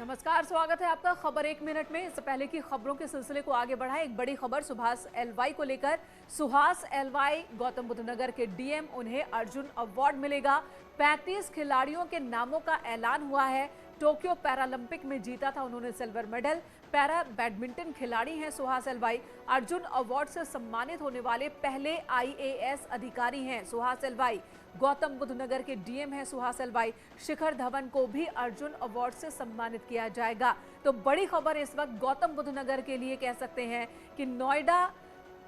नमस्कार, स्वागत है आपका खबर एक मिनट में। इससे पहले की खबरों के सिलसिले को आगे बढ़ाएं, एक बड़ी खबर सुहास एलवाई को लेकर। सुहास एलवाई गौतम बुद्ध नगर के डीएम, उन्हें अर्जुन अवार्ड मिलेगा। 35 खिलाड़ियों के नामों का ऐलान हुआ है। टोक्यो पैरालंपिक में जीता था उन्होंने सिल्वर मेडल। पैरा बैडमिंटन खिलाड़ी हैं सुहास एलवाई। अर्जुन अवार्ड से सम्मानित होने वाले पहले आईएएस अधिकारी हैं सुहास एलवाई। गौतम बुद्ध नगर के डीएम हैं सुहास एलवाई। शिखर धवन को भी अर्जुन अवार्ड से सम्मानित किया जाएगा। तो बड़ी खबर इस वक्त गौतम बुद्ध नगर के लिए कह सकते हैं कि नोएडा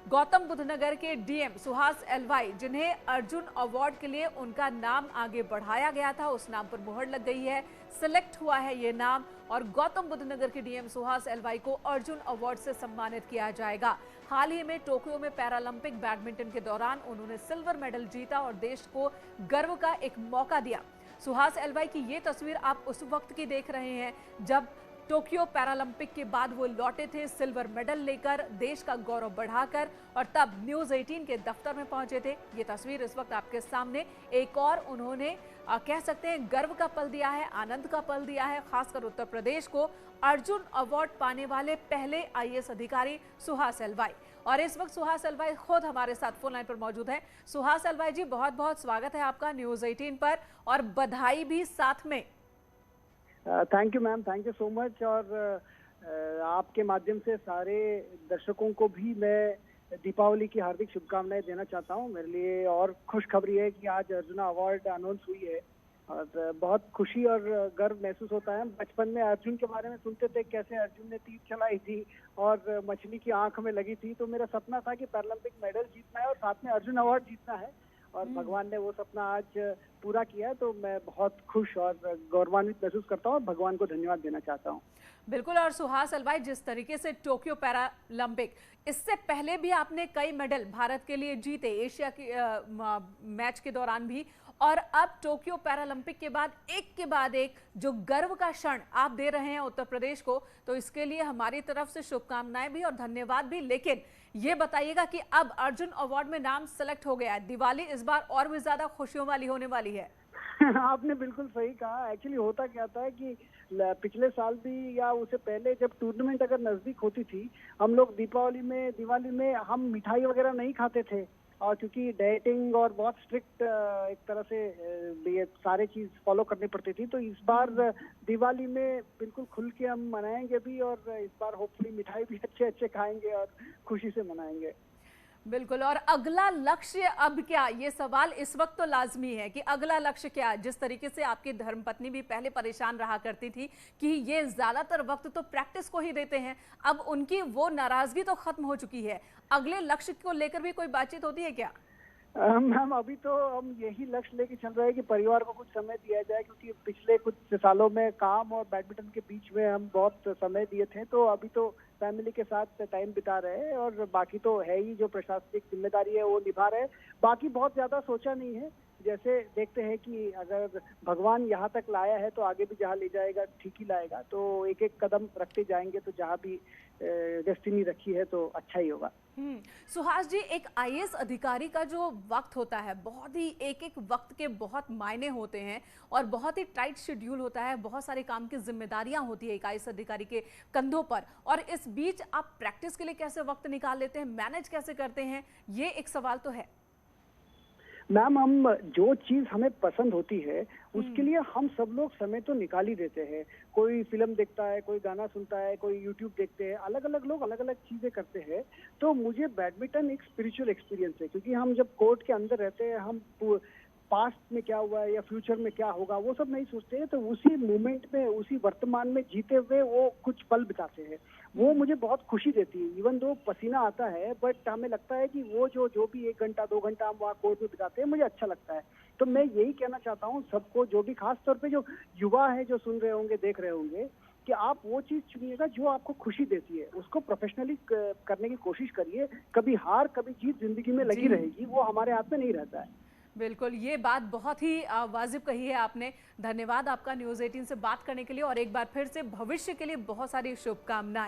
गौतम बुद्ध नगर के डीएम सुहास एलवाई, जिन्हें अर्जुन अवार्ड के लिए उनका नाम आगे बढ़ाया गया था, उस नाम पर मुहर लग गई है। सिलेक्ट हुआ है ये नाम और गौतम बुद्ध नगर के डीएम सुहास एलवाई को अर्जुन अवार्ड से सम्मानित किया जाएगा। हाल ही में टोक्यो में पैरालंपिक बैडमिंटन के दौरान उन्होंने सिल्वर मेडल जीता और देश को गर्व का एक मौका दिया। सुहास एलवाई की ये तस्वीर आप उस वक्त की देख रहे हैं जब टोक्यो पैरालंपिक के बाद वो लौटे थे सिल्वर मेडल लेकर, देश का गौरव बढ़ाकर, और तब न्यूज़ 18 के दफ्तर में पहुंचे थे। ये तस्वीर इस वक्त आपके सामने। एक और उन्होंने कह सकते हैं गर्व का पल दिया है, आनंद का पल दिया है, खासकर उत्तर प्रदेश को। अर्जुन अवार्ड पाने वाले पहले आईएएस अधिकारी सुहास एलवाई, और इस वक्त सुहास एलवाई खुद हमारे साथ फोन लाइन पर मौजूद हैं। सुहास एलवाई जी, बहुत बहुत स्वागत है आपका न्यूज़ 18 पर, और बधाई भी साथ में। Thank you ma'am, thank you so much. और आपके माध्यम से सारे दर्शकों को भी मैं दीपावली की हार्दिक शुभकामनाएं देना चाहता हूं। मेरे लिए और खुशखबरी है कि आज अर्जुन अवार्ड अनाउंस हुई है और बहुत खुशी और गर्व महसूस होता है। बचपन में अर्जुन के बारे में सुनते थे, कैसे अर्जुन ने तीर चलाई थी और मछली की आंख में लगी थी। तो मेरा सपना था कि पैरालंपिक मेडल जीतना है और साथ में अर्जुन अवार्ड जीतना है, और भगवान ने वो सपना आज पूरा किया। तो मैं बहुत खुश और गौरवान्वित महसूस करता हूँ और भगवान को धन्यवाद देना चाहता हूँ। बिल्कुल। और सुहास एलवाई, जिस तरीके से टोक्यो पैरालंपिक, इससे पहले भी आपने कई मेडल भारत के लिए जीते, एशिया की मैच के दौरान भी, और अब टोक्यो पैरालंपिक के बाद एक जो गर्व का क्षण आप दे रहे हैं उत्तर प्रदेश को, तो इसके लिए हमारी तरफ से शुभकामनाएं भी और धन्यवाद भी। लेकिन ये बताइएगा कि अब अर्जुन अवार्ड में नाम सेलेक्ट हो गया है, दिवाली इस बार और भी ज्यादा खुशियों वाली होने वाली है। आपने बिल्कुल सही कहा। एक्चुअली होता क्या था है कि पिछले साल भी या उससे पहले जब टूर्नामेंट अगर नजदीक होती थी, हम लोग दिवाली में हम मिठाई वगैरह नहीं खाते थे, और क्योंकि डाइटिंग और बहुत स्ट्रिक्ट एक तरह से ये सारे चीज फॉलो करनी पड़ती थी। तो इस बार दिवाली में बिल्कुल खुल के हम मनाएंगे भी, और इस बार होपफुली मिठाई भी अच्छे खाएंगे और खुशी से मनाएंगे। बिल्कुल। और अगला लक्ष्य अब क्या, ये सवाल इस वक्त तो लाजमी है कि अगला लक्ष्य क्या। जिस तरीके से आपकी धर्मपत्नी भी पहले परेशान रहा करती थी कि ये ज्यादातर वक्त तो प्रैक्टिस को ही देते हैं, अब उनकी वो नाराजगी तो खत्म हो चुकी है। अगले लक्ष्य को लेकर भी कोई बातचीत होती है क्या? मैम, अभी तो हम यही लक्ष्य लेके चल रहे हैं कि परिवार को कुछ समय दिया जाए, क्योंकि पिछले कुछ सालों में काम और बैडमिंटन के बीच में हम बहुत समय दिए थे। तो अभी तो फैमिली के साथ टाइम बिता रहे हैं, और बाकी तो है ही, जो प्रशासनिक जिम्मेदारी है वो निभा रहे हैं। बाकी बहुत ज्यादा सोचा नहीं है। जैसे देखते हैं कि अगर भगवान यहाँ तक लाया है तो आगे भी जहाँ ले जाएगा ठीक ही लाएगा। तो एक एक कदम रखते जाएंगे, तो जहाँ भी डेस्टिनी रखी है तो अच्छा ही होगा। सुहास जी, एक आईएएस अधिकारी का जो वक्त होता है, बहुत ही एक वक्त के बहुत मायने होते हैं और बहुत ही टाइट शेड्यूल होता है, बहुत सारे काम की जिम्मेदारियां होती है एक आईएएस अधिकारी के कंधों पर, और इस बीच आप प्रैक्टिस के लिए कैसे वक्त निकाल लेते हैं, मैनेज कैसे करते हैं, ये एक सवाल तो है। मैम, हम जो चीज हमें पसंद होती है उसके लिए हम सब लोग समय तो निकाल ही देते हैं। कोई फिल्म देखता है, कोई गाना सुनता है, कोई यूट्यूब देखते हैं, अलग अलग लोग अलग अलग चीजें करते हैं। तो मुझे बैडमिंटन एक स्पिरिचुअल एक्सपीरियंस है, क्योंकि हम जब कोर्ट के अंदर रहते हैं, हम पास्ट में क्या हुआ है या फ्यूचर में क्या होगा वो सब नहीं सोचते हैं। तो उसी मोमेंट में, उसी वर्तमान में जीते हुए वो कुछ पल बिताते हैं, वो मुझे बहुत खुशी देती है। इवन दो पसीना आता है, बट हमें लगता है कि वो जो भी 1 घंटा 2 घंटा हम वहाँ कोर्ट में बिताते हैं, मुझे अच्छा लगता है। तो मैं यही कहना चाहता हूँ सबको, जो भी खास तौर पे जो युवा है, जो सुन रहे होंगे, देख रहे होंगे, कि आप वो चीज चुनिएगा जो आपको खुशी देती है, उसको प्रोफेशनली करने की कोशिश करिए। कभी हार कभी जीत जिंदगी में लगी रहेगी, वो हमारे हाथ में नहीं रहता है। बिल्कुल, ये बात बहुत ही वाजिब कही है आपने। धन्यवाद आपका न्यूज़ 18 से बात करने के लिए, और एक बार फिर से भविष्य के लिए बहुत सारी शुभकामनाएं।